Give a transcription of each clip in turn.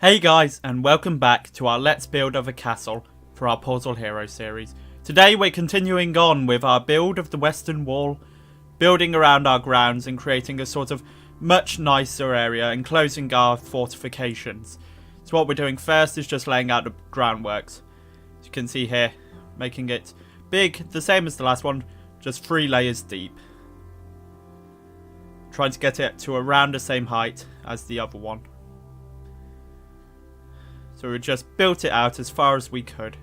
Hey guys, and welcome back to our Let's Build of a Castle for our Portal Hero series. Today we're continuing on with our build of the Western Wall, building around our grounds and creating a sort of much nicer area, enclosing our fortifications. So what we're doing first is just laying out the groundworks. As you can see here, making it big, the same as the last one, just 3 layers deep. Trying to get it to around the same height as the other one. So we just built it out as far as we could.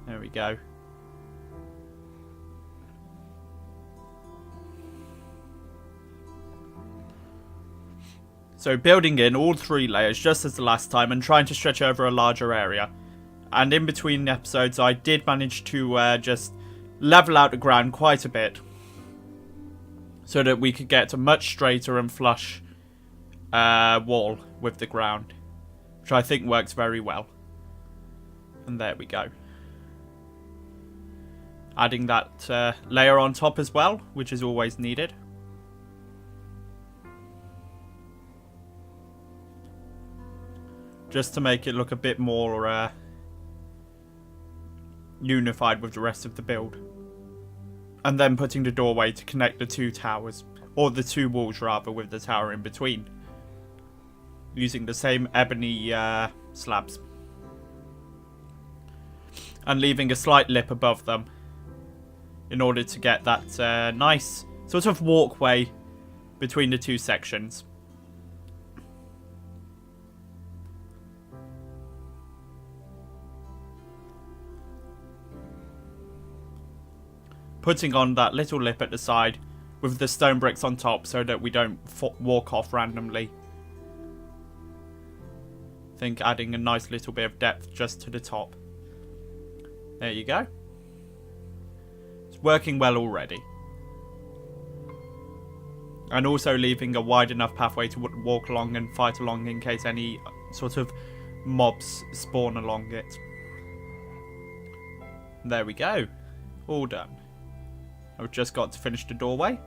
There we go. So building in all 3 layers just as the last time and trying to stretch over a larger area. And in between episodes I did manage to just level out the ground quite a bit. So that we could get a much straighter and flush wall with the ground, which I think works very well. And there we go. Adding that layer on top as well, which is always needed. Just to make it look a bit more unified with the rest of the build. And then putting the doorway to connect the 2 towers, or the 2 walls rather, with the tower in between. Using the same ebony slabs. And leaving a slight lip above them in order to get that nice sort of walkway between the 2 sections. Putting on that little lip at the side with the stone bricks on top so that we don't walk off randomly. I think adding a nice little bit of depth just to the top. There you go. It's working well already. And also leaving a wide enough pathway to walk along and fight along in case any sort of mobs spawn along it. There we go. All done. I've just got to finish the doorway.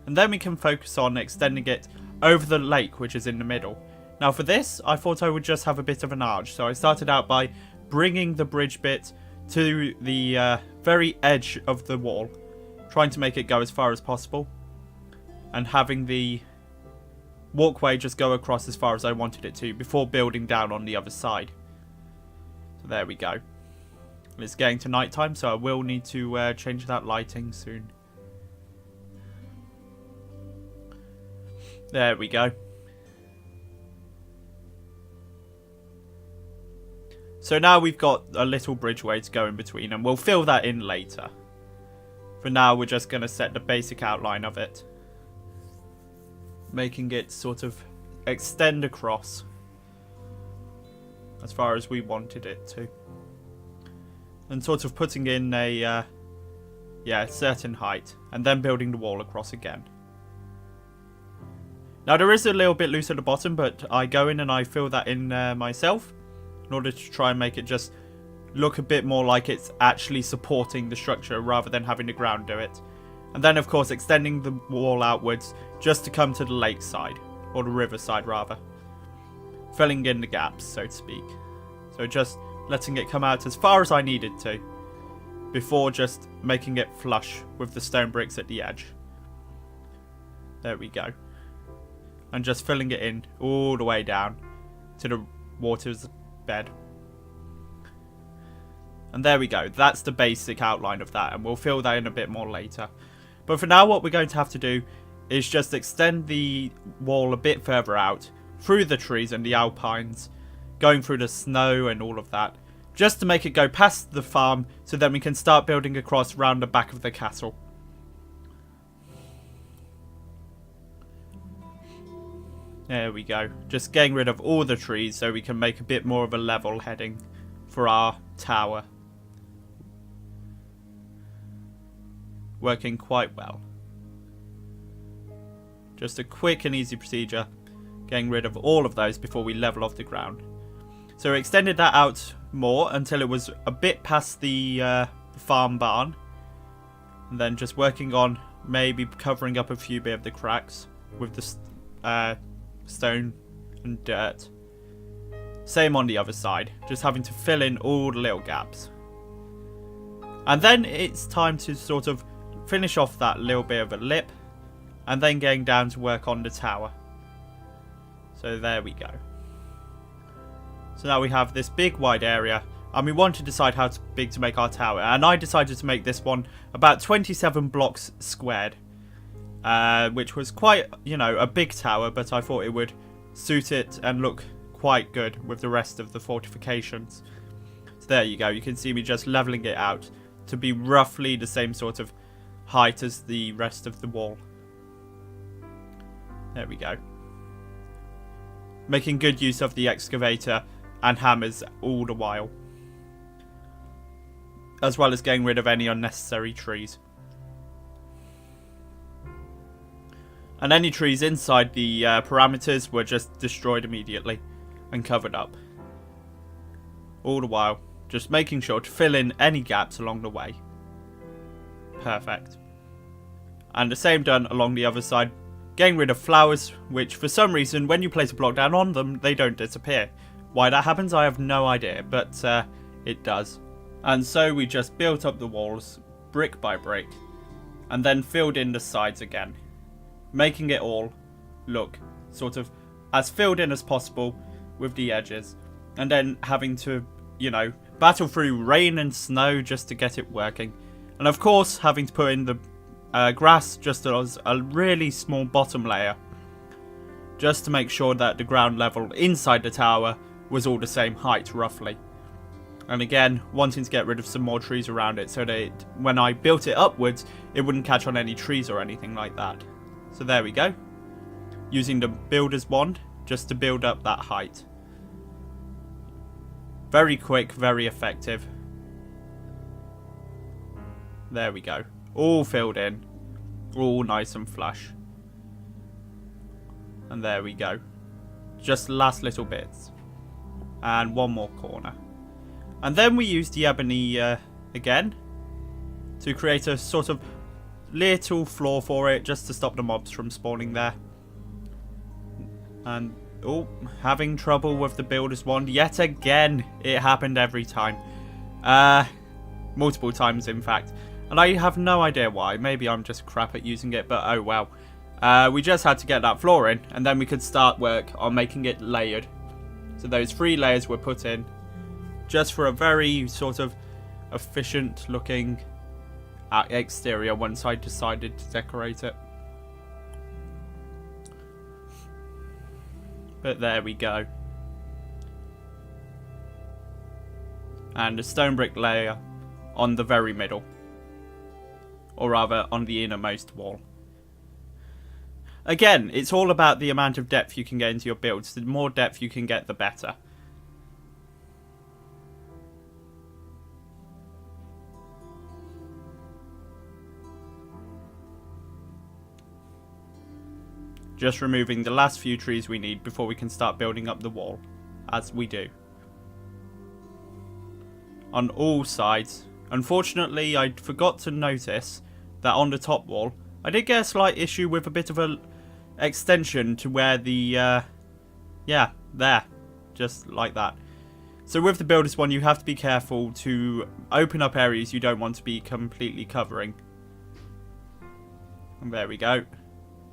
And then we can focus on extending it over the lake, which is in the middle. Now for this, I thought I would just have a bit of an arch. So I started out by bringing the bridge bit to the very edge of the wall. Trying to make it go as far as possible. And having the walkway just go across as far as I wanted it to before building down on the other side. So there we go. It's getting to night time, so I will need to change that lighting soon. There we go. So now we've got a little bridgeway to go in between, and we'll fill that in later. For now, we're just going to set the basic outline of it. Making it sort of extend across as far as we wanted it to. And sort of putting in a certain height, and then building the wall across again. Now there is a little bit loose at the bottom, but I go in and I fill that in myself. In order to try and make it just look a bit more like it's actually supporting the structure rather than having the ground do it. And then of course extending the wall outwards just to come to the lake side, or the river side rather. Filling in the gaps, so to speak. So just letting it come out as far as I needed to, before just making it flush with the stone bricks at the edge. There we go. And just filling it in all the way down to the water's bed. And there we go. That's the basic outline of that, and we'll fill that in a bit more later. But for now, what we're going to have to do is just extend the wall a bit further out through the trees and the alpines, going through the snow and all of that, just to make it go past the farm so then we can start building across round the back of the castle. There we go. Just getting rid of all the trees so we can make a bit more of a level heading for our tower. Working quite well. Just a quick and easy procedure. Getting rid of all of those before we level off the ground. So we extended that out more until it was a bit past the farm barn. And then just working on maybe covering up a few bit of the cracks with the stone and dirt. Same on the other side, just having to fill in all the little gaps. And then it's time to sort of finish off that little bit of a lip, and then getting down to work on the tower. So there we go. So now we have this big wide area, and we want to decide how big to make our tower. And I decided to make this one about 27 blocks squared, which was quite, you know, a big tower, but I thought it would suit it and look quite good with the rest of the fortifications. So there you go, you can see me just leveling it out to be roughly the same sort of height as the rest of the wall. There we go. Making good use of the excavator and hammers all the while, as well as getting rid of any unnecessary trees. And any trees inside the parameters were just destroyed immediately and covered up. All the while, just making sure to fill in any gaps along the way. Perfect. And the same done along the other side, getting rid of flowers, which for some reason when you place a block down on them, they don't disappear. Why that happens, I have no idea, but it does. And so we just built up the walls, brick by brick, and then filled in the sides again, making it all look sort of as filled in as possible with the edges, and then having to, you know, battle through rain and snow just to get it working. And of course, having to put in the grass just as a really small bottom layer, just to make sure that the ground level inside the tower was all the same height roughly. And again, wanting to get rid of some more trees around it so that when I built it upwards, it wouldn't catch on any trees or anything like that. So there we go. Using the builder's wand just to build up that height. Very quick, very effective. There we go. All filled in. All nice and flush. And there we go. Just last little bits. And one more corner. And then we used the ebony again to create a sort of little floor for it, just to stop the mobs from spawning there. And oh, having trouble with the builder's wand yet again. It happened every time. Multiple times in fact. And I have no idea why. Maybe I'm just crap at using it, but oh well. We just had to get that floor in, and then we could start work on making it layered. So those 3 layers were put in, just for a very sort of efficient looking exterior once I decided to decorate it. But there we go. And a stone brick layer on the very middle. Or rather, on the innermost wall. Again, it's all about the amount of depth you can get into your builds. The more depth you can get, the better. Just removing the last few trees we need before we can start building up the wall, as we do. On all sides. Unfortunately, I forgot to notice that on the top wall, I did get a slight issue with a bit of a extension to where the, yeah, there. Just like that. So with the builder's one, you have to be careful to open up areas you don't want to be completely covering. And there we go.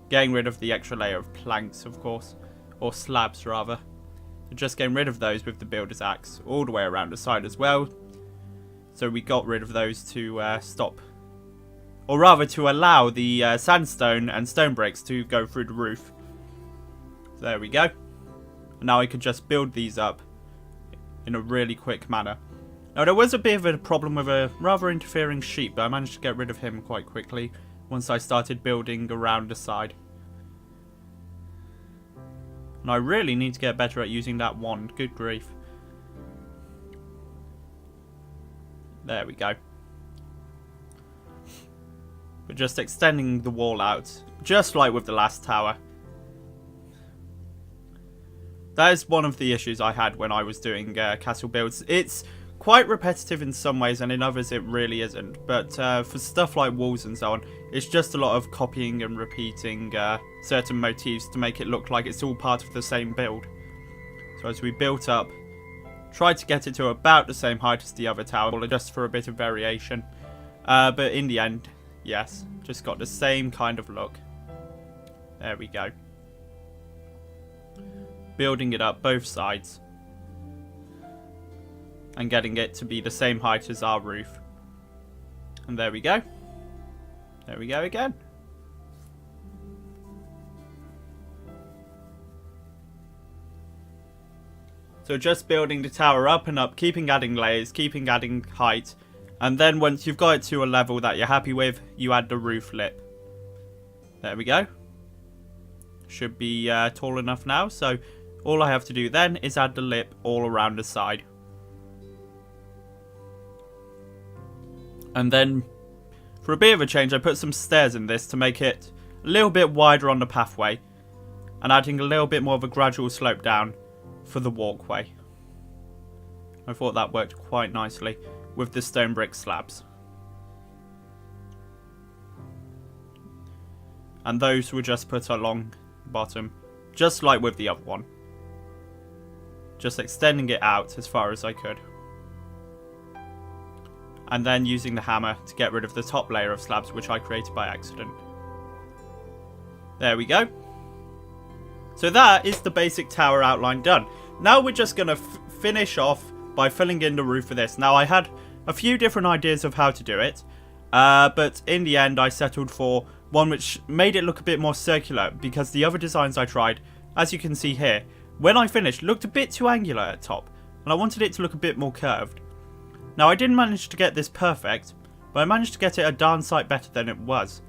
Getting rid of the extra layer of planks, of course. Or slabs, rather. So just getting rid of those with the builder's axe. All the way around the side as well. So we got rid of those to stop. Or rather, to allow the sandstone and stone bricks to go through the roof. So there we go. And now I could just build these up in a really quick manner. Now, there was a bit of a problem with a rather interfering sheep, but I managed to get rid of him quite quickly once I started building around the side. And I really need to get better at using that wand. Good grief. There we go. But just extending the wall out, just like with the last tower. That is one of the issues I had when I was doing castle builds. It's quite repetitive in some ways, and in others it really isn't. But for stuff like walls and so on, it's just a lot of copying and repeating certain motifs to make it look like it's all part of the same build. because we built up, tried to get it to about the same height as the other tower, just for a bit of variation. But in the end, yes, just got the same kind of look. There we go. Building it up both sides. And getting it to be the same height as our roof. And there we go. There we go again. So just building the tower up and up, keeping adding layers, keeping adding height. And then once you've got it to a level that you're happy with, you add the roof lip. There we go. Should be tall enough now. So all I have to do then is add the lip all around the side. And then for a bit of a change, I put some stairs in this to make it a little bit wider on the pathway. And adding a little bit more of a gradual slope down for the walkway. I thought that worked quite nicely with the stone brick slabs. And those were just put along the bottom, just like with the other one. Just extending it out as far as I could. And then using the hammer to get rid of the top layer of slabs, which I created by accident. There we go. So that is the basic tower outline done. Now we're just going to finish off by filling in the roof of this. Now I had a few different ideas of how to do it. But in the end I settled for one which made it look a bit more circular. Because the other designs I tried, as you can see here, when I finished, looked a bit too angular at top. And I wanted it to look a bit more curved. Now I didn't manage to get this perfect, but I managed to get it a darn sight better than it was.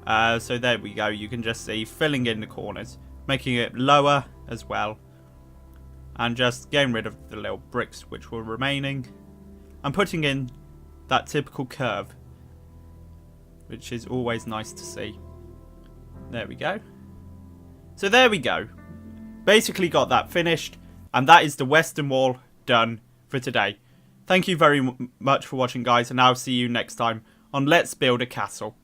So there we go, you can just see filling in the corners, making it lower as well, and just getting rid of the little bricks which were remaining, and putting in that typical curve, which is always nice to see. There we go. So there we go. Basically got that finished, and that is the western wall done for today. Thank you very much for watching, guys, and I'll see you next time on Let's Build a Castle.